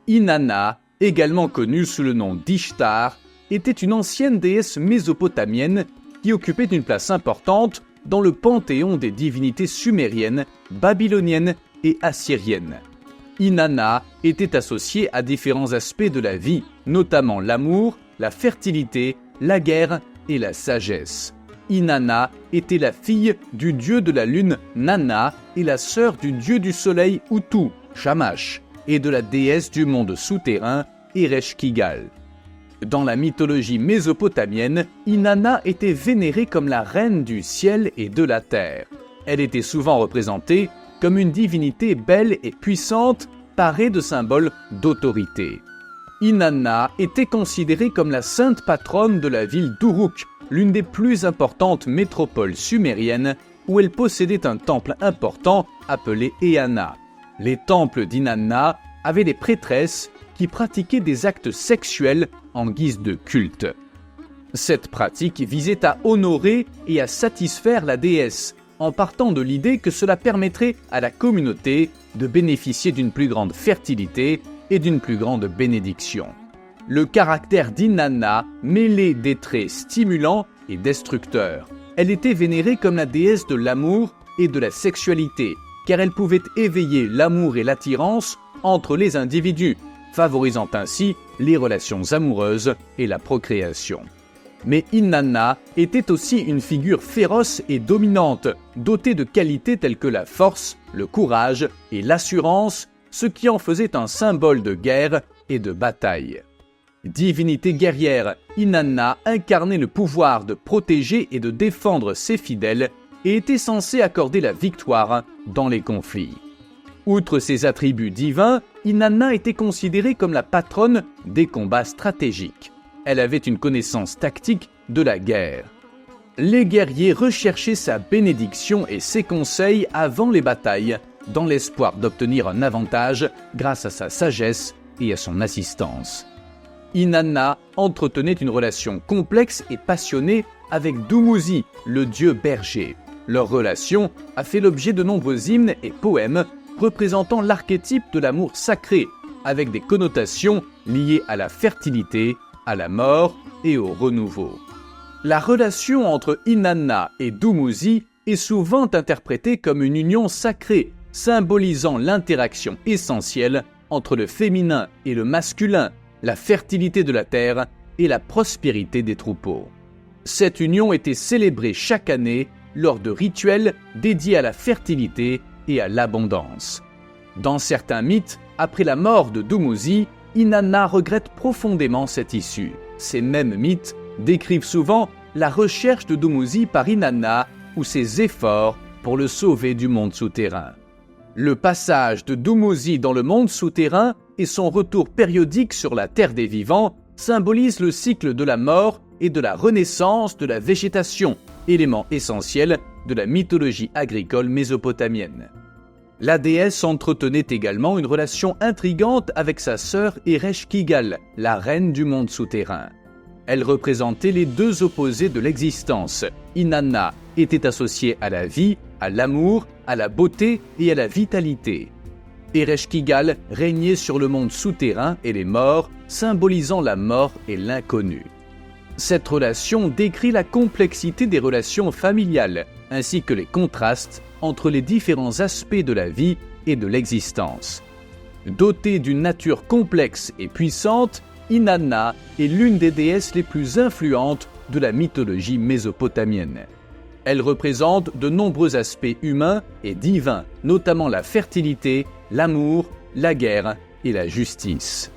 Inanna, également connue sous le nom d'Ishtar, était une ancienne déesse mésopotamienne qui occupait une place importante dans le panthéon des divinités sumériennes, babyloniennes et assyriennes. Inanna était associée à différents aspects de la vie, notamment l'amour, la fertilité, la guerre et la sagesse. Inanna était la fille du dieu de la lune Nanna et la sœur du dieu du soleil Utu, Shamash, et de la déesse du monde souterrain Ereshkigal. Dans la mythologie mésopotamienne, Inanna était vénérée comme la reine du ciel et de la terre. Elle était souvent représentée comme une divinité belle et puissante, parée de symboles d'autorité. Inanna était considérée comme la sainte patronne de la ville d'Uruk, l'une des plus importantes métropoles sumériennes, où elle possédait un temple important appelé Eanna. Les temples d'Inanna avaient des prêtresses qui pratiquaient des actes sexuels en guise de culte. Cette pratique visait à honorer et à satisfaire la déesse, en partant de l'idée que cela permettrait à la communauté de bénéficier d'une plus grande fertilité et d'une plus grande bénédiction. Le caractère d'Inanna mêlait des traits stimulants et destructeurs. Elle était vénérée comme la déesse de l'amour et de la sexualité, car elle pouvait éveiller l'amour et l'attirance entre les individus, favorisant ainsi les relations amoureuses et la procréation. Mais Inanna était aussi une figure féroce et dominante, dotée de qualités telles que la force, le courage et l'assurance, ce qui en faisait un symbole de guerre et de bataille. Divinité guerrière, Inanna incarnait le pouvoir de protéger et de défendre ses fidèles et était censée accorder la victoire dans les conflits. Outre ses attributs divins, Inanna était considérée comme la patronne des combats stratégiques. Elle avait une connaissance tactique de la guerre. Les guerriers recherchaient sa bénédiction et ses conseils avant les batailles, dans l'espoir d'obtenir un avantage grâce à sa sagesse et à son assistance. Inanna entretenait une relation complexe et passionnée avec Dumuzi, le dieu berger. Leur relation a fait l'objet de nombreux hymnes et poèmes représentant l'archétype de l'amour sacré, avec des connotations liées à la fertilité, à la mort et au renouveau. La relation entre Inanna et Dumuzi est souvent interprétée comme une union sacrée, symbolisant l'interaction essentielle entre le féminin et le masculin, la fertilité de la terre et la prospérité des troupeaux. Cette union était célébrée chaque année lors de rituels dédiés à la fertilité et à l'abondance. Dans certains mythes, après la mort de Dumuzi, Inanna regrette profondément cette issue. Ces mêmes mythes décrivent souvent la recherche de Dumuzi par Inanna ou ses efforts pour le sauver du monde souterrain. Le passage de Dumuzi dans le monde souterrain et son retour périodique sur la terre des vivants symbolisent le cycle de la mort et de la renaissance de la végétation, élément essentiel de la mythologie agricole mésopotamienne. La déesse entretenait également une relation intrigante avec sa sœur Ereshkigal, la reine du monde souterrain. Elle représentait les deux opposés de l'existence. Inanna était associée à la vie, à l'amour, à la beauté et à la vitalité. Ereshkigal régnait sur le monde souterrain et les morts, symbolisant la mort et l'inconnu. Cette relation décrit la complexité des relations familiales, ainsi que les contrastes entre les différents aspects de la vie et de l'existence. Dotée d'une nature complexe et puissante, Inanna est l'une des déesses les plus influentes de la mythologie mésopotamienne. Elle représente de nombreux aspects humains et divins, notamment la fertilité, l'amour, la guerre et la justice.